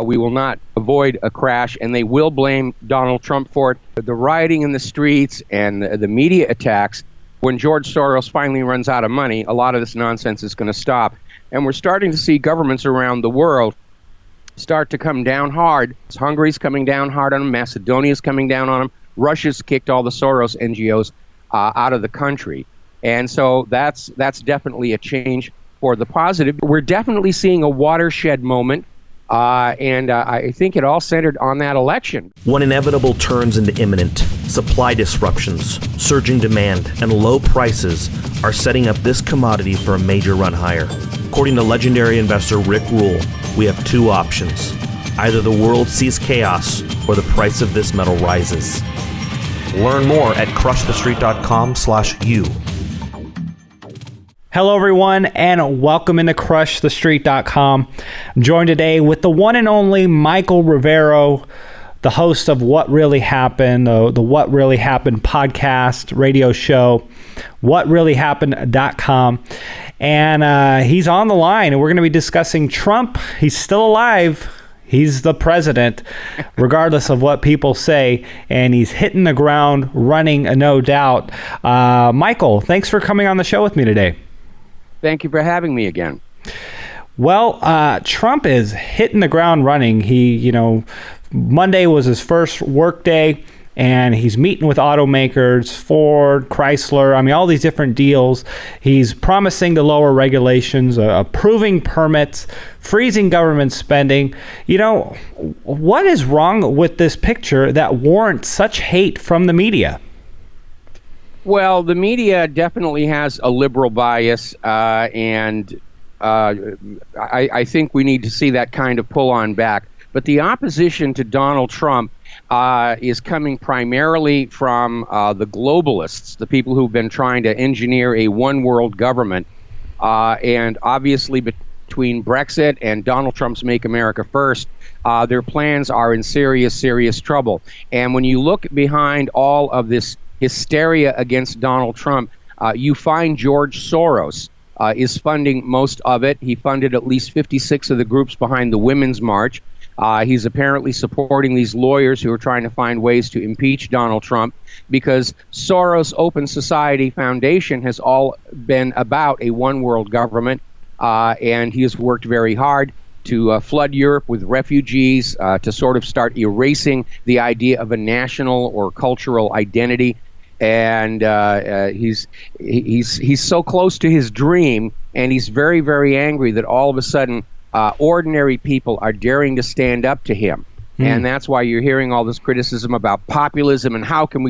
We will not avoid a crash, and they will blame Donald Trump for it. The rioting in the streets and the media attacks, when George Soros finally runs out of money, a lot of this nonsense is going to stop. And we're starting to see governments around the world start to come down hard. Hungary's coming down hard on them. Macedonia's coming down on them. Russia's kicked all the Soros NGOs out of the country. And so that's definitely a change for the positive. We're definitely seeing a watershed moment. And I think it all centered on that election. One inevitable turns into imminent. Supply disruptions, surging demand, and low prices are setting up this commodity for a major run higher. According to legendary investor Rick Rule, we have two options. Either the world sees chaos or the price of this metal rises. Learn more at crushthestreet.com/u. Hello, everyone, and welcome into crushthestreet.com. I'm joined today with the one and only Michael Rivero, the host of What Really Happened, the What Really Happened podcast, radio show, whatreallyhappened.com. And he's on the line, and we're going to be discussing Trump. He's still alive. He's the president, regardless of what people say, and he's hitting the ground running, no doubt. Michael, thanks for coming on the show with me today. Thank you for having me again. Well, Trump is hitting the ground running. Monday was his first work day, and he's meeting with automakers, Ford, Chrysler, all these different deals. He's promising to lower regulations, approving permits, freezing government spending. What is wrong with this picture that warrants such hate from the media? Well, the media definitely has a liberal bias, and I think we need to see that kind of pull on back. But the opposition to Donald Trump is coming primarily from the globalists, the people who've been trying to engineer a one world government. And obviously between BREXIT and Donald Trump's Make America First, their plans are in serious, serious trouble. And when you look behind all of this hysteria against Donald Trump, you find George Soros is funding most of it. He funded at least 56 of the groups behind the Women's March. He's apparently supporting these lawyers who are trying to find ways to impeach Donald Trump, because Soros Open Society Foundation has all been about a one world government, and he has worked very hard to flood Europe with refugees, to sort of start erasing the idea of a national or cultural identity. And he's so close to his dream, and he's very, very angry that all of a sudden ordinary people are daring to stand up to him. And that's why you're hearing all this criticism about populism and how can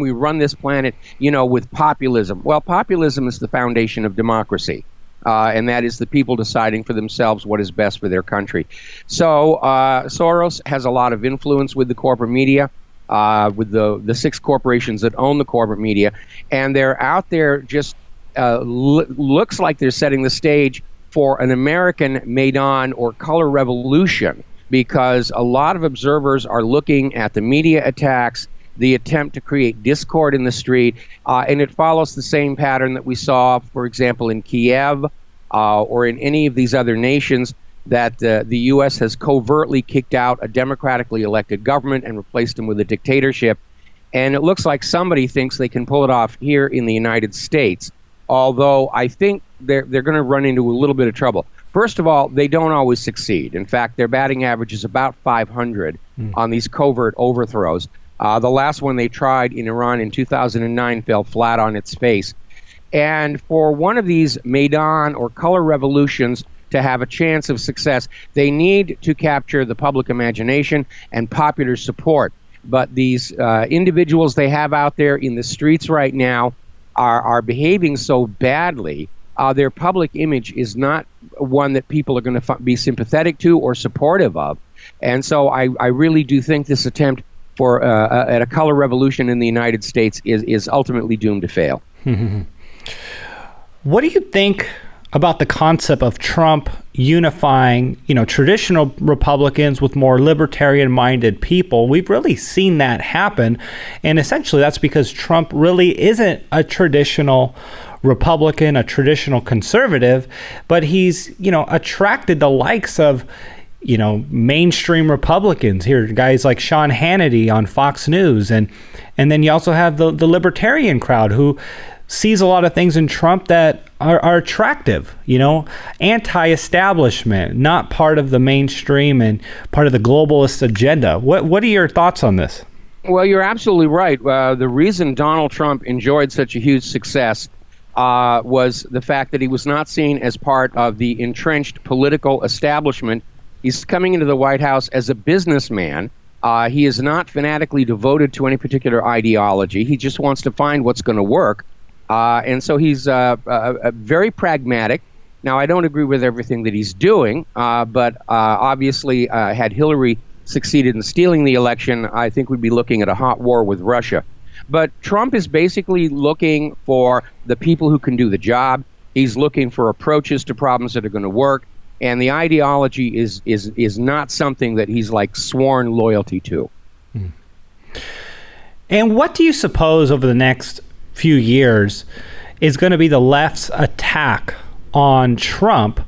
we run this planet, with populism. Well, populism is the foundation of democracy. And that is the people deciding for themselves what is best for their country. So Soros has a lot of influence with the corporate media, with the six corporations that own the corporate media, and they're out there just looks like they're setting the stage for an American Maidan or color revolution, because a lot of observers are looking at the media attacks, the attempt to create discord in the street, and it follows the same pattern that we saw, for example, in Kiev or in any of these other nations, that the U.S. has covertly kicked out a democratically elected government and replaced them with a dictatorship. And it looks like somebody thinks they can pull it off here in the United States, although I think they're going to run into a little bit of trouble. First of all, they don't always succeed. In fact, their batting average is about 500 on these covert overthrows. The last one they tried in Iran in 2009 fell flat on its face. And for one of these Maidan or color revolutions to have a chance of success, they need to capture the public imagination and popular support. But these individuals they have out there in the streets right now are behaving so badly. Their public image is not one that people are going to be sympathetic to or supportive of. And so I really do think this attempt for at a color revolution in the United States is ultimately doomed to fail. What do you think about the concept of Trump unifying, traditional Republicans with more libertarian-minded people? We've really seen that happen, and essentially that's because Trump really isn't a traditional Republican, a traditional conservative, but he's, attracted the likes of mainstream Republicans here, guys like Sean Hannity on Fox News, and then you also have the libertarian crowd who sees a lot of things in Trump that are attractive, anti-establishment, not part of the mainstream and part of the globalist agenda. What are your thoughts on this? Well, you're absolutely right. The reason Donald Trump enjoyed such a huge success was the fact that he was not seen as part of the entrenched political establishment. He's coming into the White House as a businessman. He is not fanatically devoted to any particular ideology. He just wants to find what's going to work. And so he's very pragmatic. Now, I don't agree with everything that he's doing, but obviously, had Hillary succeeded in stealing the election, I think we'd be looking at a hot war with Russia. But Trump is basically looking for the people who can do the job. He's looking for approaches to problems that are going to work. And the ideology is not something that he's like sworn loyalty to. And what do you suppose over the next few years is going to be the left's attack on Trump?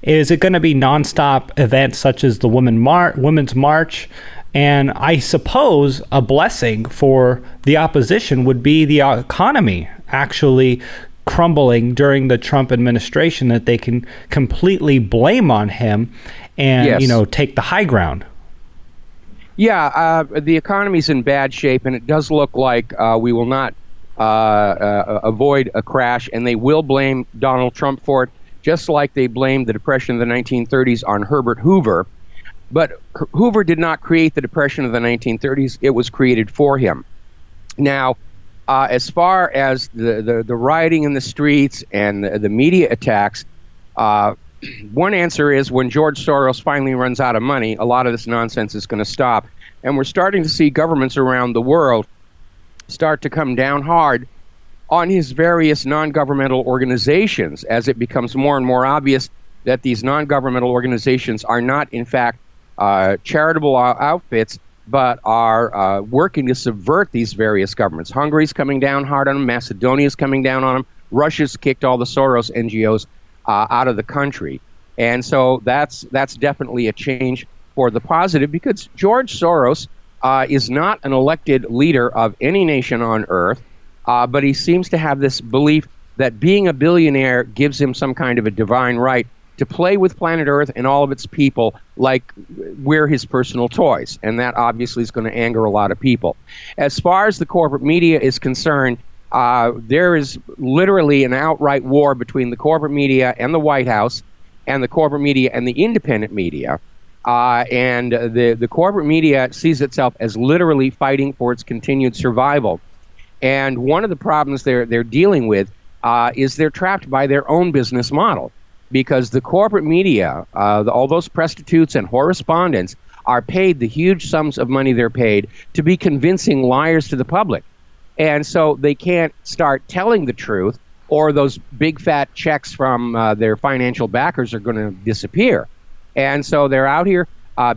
Is it going to be nonstop events such as the Women's March? And I suppose a blessing for the opposition would be the economy actually crumbling during the Trump administration, that they can completely blame on him and, yes, take the high ground. Yeah, the economy's in bad shape, and it does look like we will not avoid a crash, and they will blame Donald Trump for it, just like they blamed the Depression of the 1930s on Herbert Hoover. But Hoover did not create the Depression of the 1930s. It was created for him. Now, as far as the rioting in the streets and the media attacks, one answer is when George Soros finally runs out of money, a lot of this nonsense is going to stop. And we're starting to see governments around the world start to come down hard on his various non-governmental organizations as it becomes more and more obvious that these non-governmental organizations are not, in fact, charitable outfits, but are working to subvert these various governments. Hungary's coming down hard on them. Macedonia's coming down on them. Russia's kicked all the Soros NGOs out of the country. And so that's definitely a change for the positive, because George Soros is not an elected leader of any nation on earth, but he seems to have this belief that being a billionaire gives him some kind of a divine right to play with planet Earth and all of its people like we're his personal toys. And that obviously is going to anger a lot of people. As far as the corporate media is concerned, there is literally an outright war between the corporate media and the White House, and the corporate media and the independent media. And the corporate media sees itself as literally fighting for its continued survival. And one of the problems they're dealing with is they're trapped by their own business model, because the corporate media, all those prostitutes and correspondents, are paid the huge sums of money they're paid to be convincing liars to the public. And so they can't start telling the truth, or those big fat checks from their financial backers are going to disappear. And so they're out here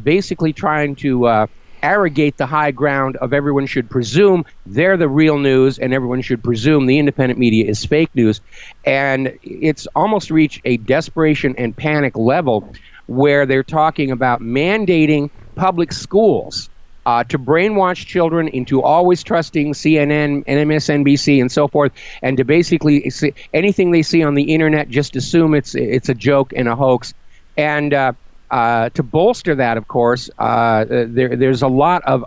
basically trying to arrogate the high ground of everyone should presume they're the real news, and everyone should presume the independent media is fake news. And it's almost reached a desperation and panic level where they're talking about mandating public schools to brainwash children into always trusting CNN and MSNBC and so forth, and to basically see anything they see on the internet, just assume it's a joke and a hoax. And to bolster that, of course, there's a lot of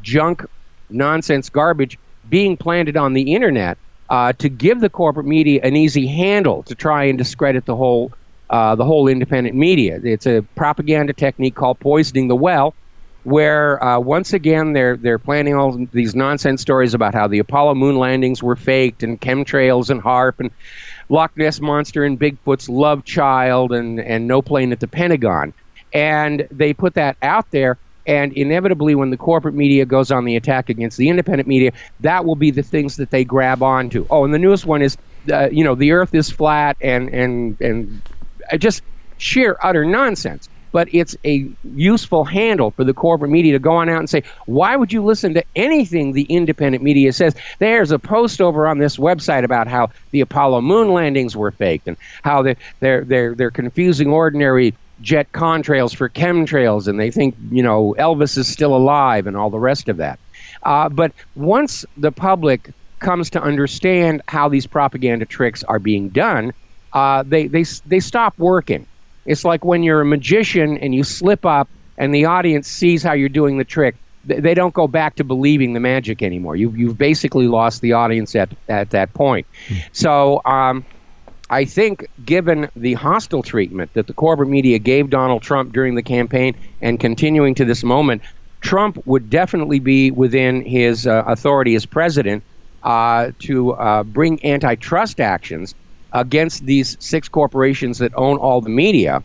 junk, nonsense, garbage being planted on the internet to give the corporate media an easy handle to try and discredit the whole independent media. It's a propaganda technique called poisoning the well, where once again they're planning all these nonsense stories about how the Apollo moon landings were faked, and chemtrails and HAARP and Loch Ness Monster and Bigfoot's love child and no plane at the Pentagon. And they put that out there, and inevitably when the corporate media goes on the attack against the independent media, that will be the things that they grab onto. Oh, and the newest one is, the earth is flat and just sheer utter nonsense. But it's a useful handle for the corporate media to go on out and say, why would you listen to anything the independent media says? There's a post over on this website about how the Apollo moon landings were faked, and how they're confusing ordinary jet contrails for chemtrails, and they think, Elvis is still alive and all the rest of that. But once the public comes to understand how these propaganda tricks are being done, they stop working. It's like when you're a magician and you slip up and the audience sees how you're doing the trick. They don't go back to believing the magic anymore. You've basically lost the audience at that point. So I think, given the hostile treatment that the corporate media gave Donald Trump during the campaign and continuing to this moment, Trump would definitely be within his authority as president to bring antitrust actions against these 6 corporations that own all the media,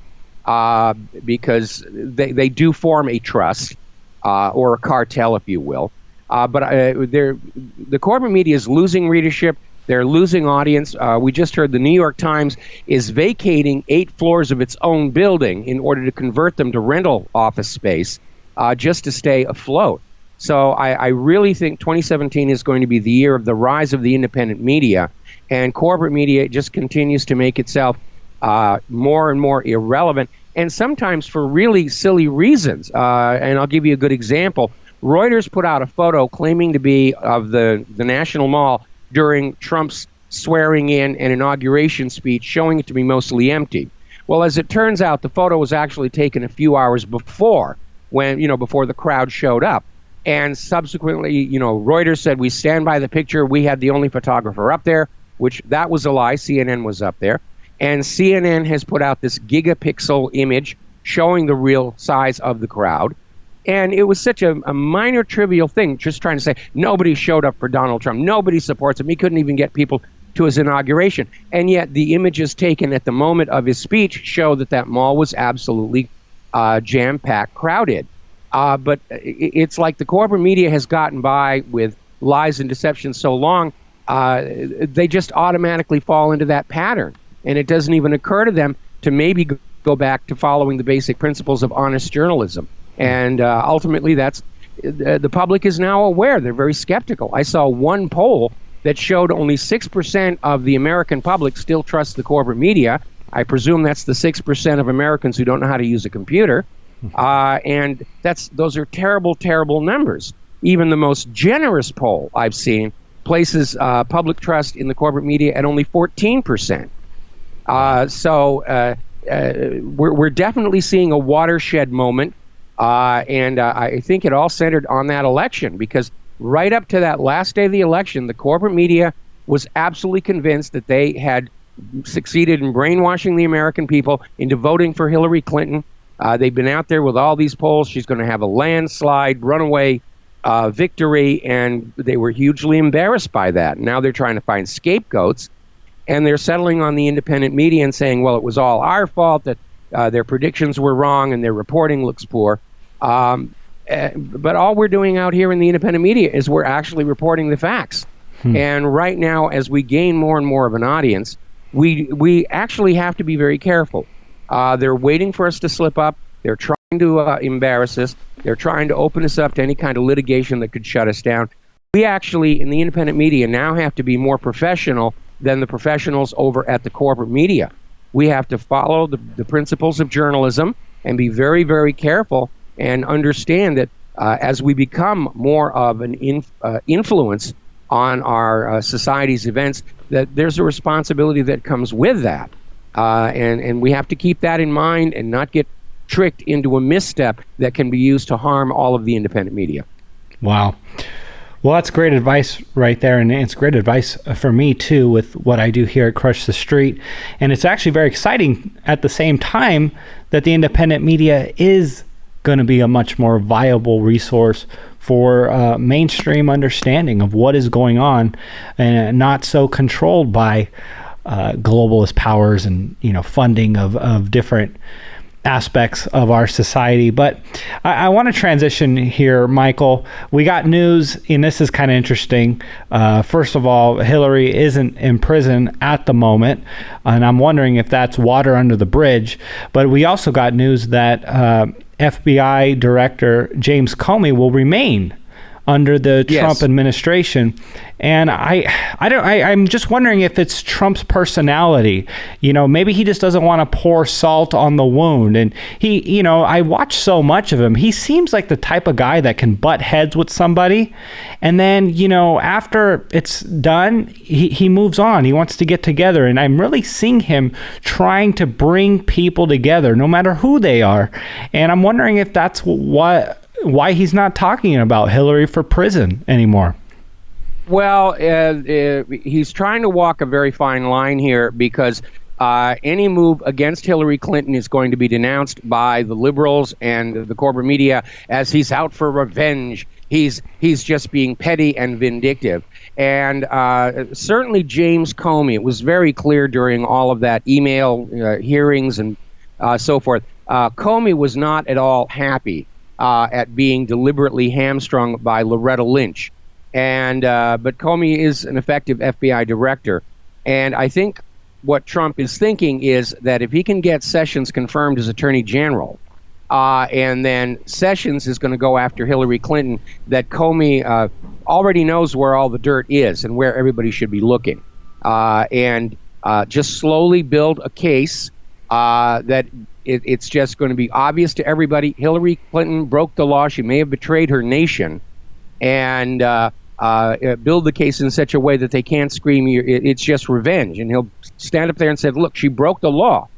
because they do form a trust or a cartel, if you will. But the corporate media is losing readership. They're losing audience. We just heard the New York Times is vacating 8 floors of its own building in order to convert them to rental office space just to stay afloat. So I really think 2017 is going to be the year of the rise of the independent media, and corporate media just continues to make itself more and more irrelevant, and sometimes for really silly reasons. And I'll give you a good example. Reuters put out a photo claiming to be of the National Mall during Trump's swearing in and inauguration speech, showing it to be mostly empty. Well, as it turns out, the photo was actually taken a few hours before, before the crowd showed up. And subsequently, Reuters said, we stand by the picture. We had the only photographer up there, which that was a lie. CNN was up there. And CNN has put out this gigapixel image showing the real size of the crowd. And it was such a minor, trivial thing, just trying to say nobody showed up for Donald Trump. Nobody supports him. He couldn't even get people to his inauguration. And yet the images taken at the moment of his speech show that mall was absolutely jam-packed, crowded. But it's like the corporate media has gotten by with lies and deception so long, they just automatically fall into that pattern. And it doesn't even occur to them to maybe go back to following the basic principles of honest journalism. And ultimately, the public is now aware. They're very skeptical. I saw one poll that showed only 6% of the American public still trust the corporate media. I presume that's the 6% of Americans who don't know how to use a computer. And those are terrible, terrible numbers. Even the most generous poll I've seen places public trust in the corporate media at only 14%. So we're definitely seeing a watershed moment. And I think it all centered on that election, because right up to that last day of the election, the corporate media was absolutely convinced that they had succeeded in brainwashing the American people into voting for Hillary Clinton. They've been out there with all these polls. She's going to have a landslide, runaway victory, and they were hugely embarrassed by that. Now they're trying to find scapegoats, and they're settling on the independent media and saying, well, it was all our fault, that their predictions were wrong and their reporting looks poor. But all we're doing out here in the independent media is we're actually reporting the facts. And right now, as we gain more and more of an audience, we actually have to be very careful. They're waiting for us to slip up. They're trying to embarrass us. They're trying to open us up to any kind of litigation that could shut us down. We actually, in the independent media, now have to be more professional than the professionals over at the corporate media. We have to follow the principles of journalism and be very, very careful and understand that as we become more of an influence on our society's events, that there's a responsibility that comes with that. And we have to keep that in mind and not get tricked into a misstep that can be used to harm all of the independent media. Wow. Well, that's great advice right there, and it's great advice for me, too, with what I do here at Crush the Street. And it's actually very exciting at the same time that the independent media is going to be a much more viable resource for mainstream understanding of what is going on, and not so controlled by globalist powers and funding of different aspects of our society. But I want to transition here, Michael. We got news, and this is kind of interesting. First of all, Hillary isn't in prison at the moment, and I'm wondering if that's water under the bridge. But we also got news that FBI Director James Comey will remain under the Yes. Trump administration. And I'm just wondering if it's Trump's personality. Maybe he just doesn't want to pour salt on the wound. And I watch so much of him. He seems like the type of guy that can butt heads with somebody. And then, after it's done, he moves on. He wants to get together. And I'm really seeing him trying to bring people together, no matter who they are. And I'm wondering if that's why he's not talking about Hillary for prison anymore. Well, he's trying to walk a very fine line here because any move against Hillary Clinton is going to be denounced by the liberals and the corporate media as he's out for revenge. He's just being petty and vindictive. And certainly James Comey, it was very clear during all of that email hearings and so forth. Comey was not at all happy at being deliberately hamstrung by Loretta Lynch. But Comey is an effective FBI director. And I think what Trump is thinking is that if he can get Sessions confirmed as Attorney General, and then Sessions is going to go after Hillary Clinton, that Comey already knows where all the dirt is and where everybody should be looking. And just slowly build a case that it's just going to be obvious to everybody. Hillary Clinton broke the law. She may have betrayed her nation. And build the case in such a way that they can't scream, it's just revenge. And he'll stand up there and say, look, she broke the law.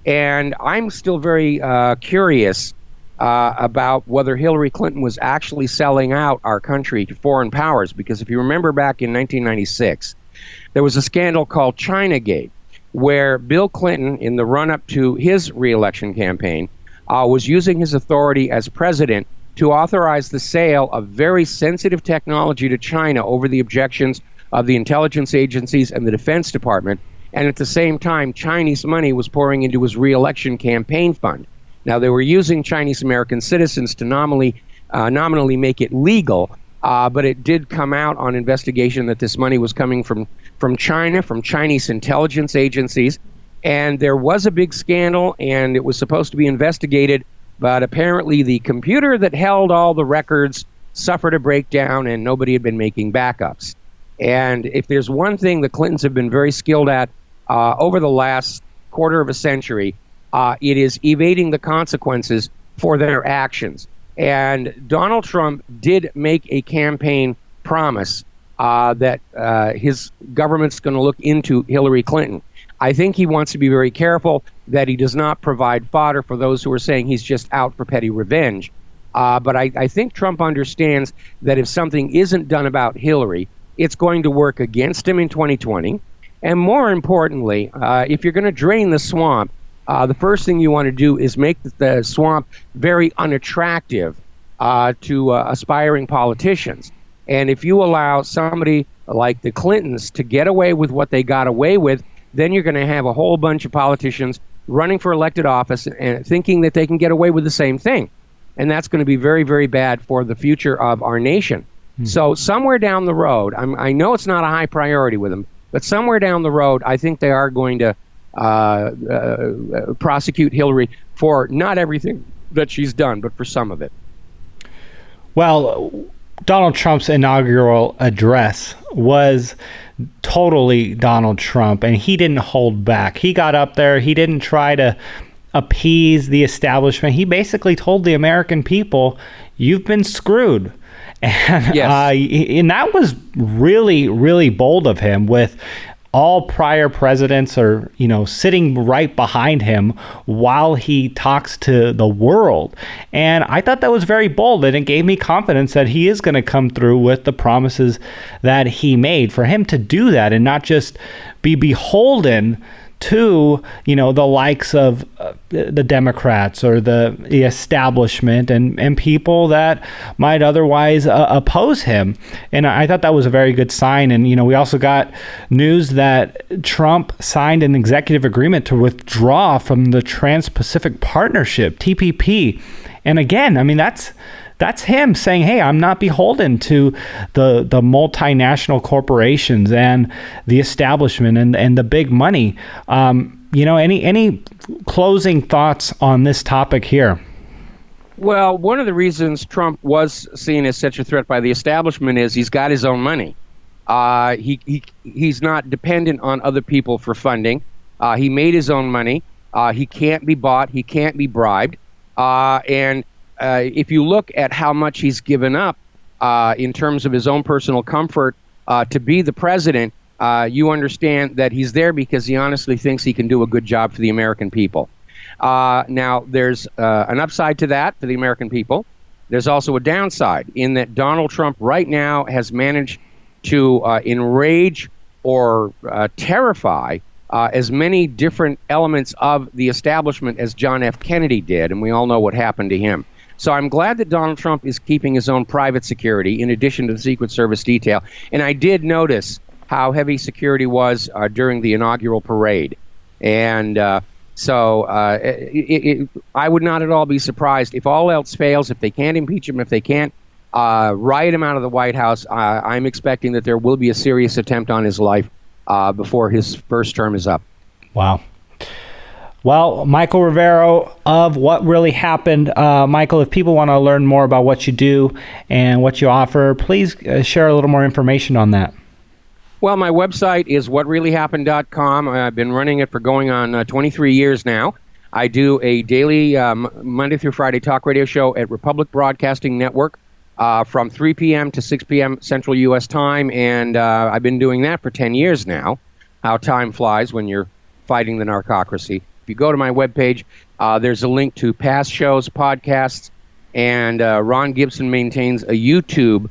And I'm still very curious about whether Hillary Clinton was actually selling out our country to foreign powers. Because if you remember back in 1996, there was a scandal called Chinagate, where Bill Clinton, in the run-up to his re-election campaign, was using his authority as president to authorize the sale of very sensitive technology to China over the objections of the intelligence agencies and the Defense Department. And at the same time, Chinese money was pouring into his re-election campaign fund. Now, they were using Chinese American citizens to nominally make it legal, but it did come out on investigation that this money was coming from China, from Chinese intelligence agencies. And there was a big scandal, and it was supposed to be investigated. But apparently the computer that held all the records suffered a breakdown and nobody had been making backups. And if there's one thing the Clintons have been very skilled at over the last quarter of a century, it is evading the consequences for their actions. And Donald Trump did make a campaign promise that his government's going to look into Hillary Clinton. I think he wants to be very careful that he does not provide fodder for those who are saying he's just out for petty revenge. But I think Trump understands that if something isn't done about Hillary, it's going to work against him in 2020. And more importantly, if you're going to drain the swamp, the first thing you want to do is make the swamp very unattractive to aspiring politicians. And if you allow somebody like the Clintons to get away with what they got away with, then you're going to have a whole bunch of politicians running for elected office and thinking that they can get away with the same thing. And that's going to be very, very bad for the future of our nation. So somewhere down the road, I know it's not a high priority with them, but somewhere down the road, I think they are going to prosecute Hillary for not everything that she's done, but for some of it. Well, Donald Trump's inaugural address was totally Donald Trump, and he didn't hold back. He got up there. He didn't try to appease the establishment. He basically told the American people, you've been screwed. And, yes. And that was really, really bold of him, with all prior presidents are, sitting right behind him while he talks to the world. And I thought that was very bold, and it gave me confidence that he is going to come through with the promises that he made. For him to do that and not just be beholden to, the likes of the Democrats or the establishment and people that might otherwise oppose him. And I thought that was a very good sign. And, we also got news that Trump signed an executive agreement to withdraw from the Trans-Pacific Partnership, TPP. And again, that's him saying, hey, I'm not beholden to the multinational corporations and the establishment and the big money. Any closing thoughts on this topic here? Well, one of the reasons Trump was seen as such a threat by the establishment is he's got his own money. He's not dependent on other people for funding. He made his own money. He can't be bought. He can't be bribed. And if you look at how much he's given up in terms of his own personal comfort to be the president, you understand that he's there because he honestly thinks he can do a good job for the American people. Now, there's an upside to that for the American people. There's also a downside in that Donald Trump right now has managed to enrage or terrify as many different elements of the establishment as John F. Kennedy did, and we all know what happened to him. So I'm glad that Donald Trump is keeping his own private security in addition to the Secret Service detail. And I did notice how heavy security was during the inaugural parade. And I would not at all be surprised if all else fails, if they can't impeach him, if they can't riot him out of the White House, I'm expecting that there will be a serious attempt on his life before his first term is up. Wow. Well, Michael Rivero of What Really Happened. Michael, if people want to learn more about what you do and what you offer, please share a little more information on that. Well, my website is whatreallyhappened.com. I've been running it for going on 23 years now. I do a daily Monday through Friday talk radio show at Republic Broadcasting Network from 3 p.m. to 6 p.m. Central U.S. time, and I've been doing that for 10 years now. How time flies when you're fighting the narcocracy. If you go to my webpage, there's a link to past shows, podcasts, and Ron Gibson maintains a YouTube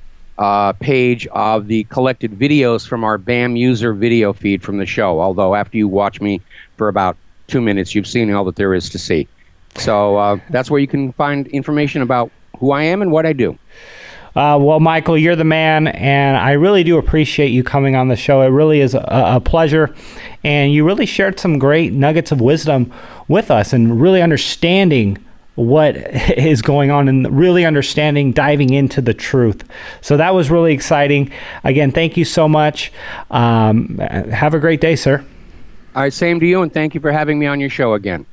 page of the collected videos from our BAM user video feed from the show, although after you watch me for about 2 minutes, you've seen all that there is to see. So that's where you can find information about who I am and what I do. Well, Michael, you're the man, and I really do appreciate you coming on the show. It really is a pleasure, and you really shared some great nuggets of wisdom with us and really understanding what is going on and really understanding, diving into the truth. So that was really exciting. Again, thank you so much. Have a great day, sir. All right, same to you, and thank you for having me on your show again.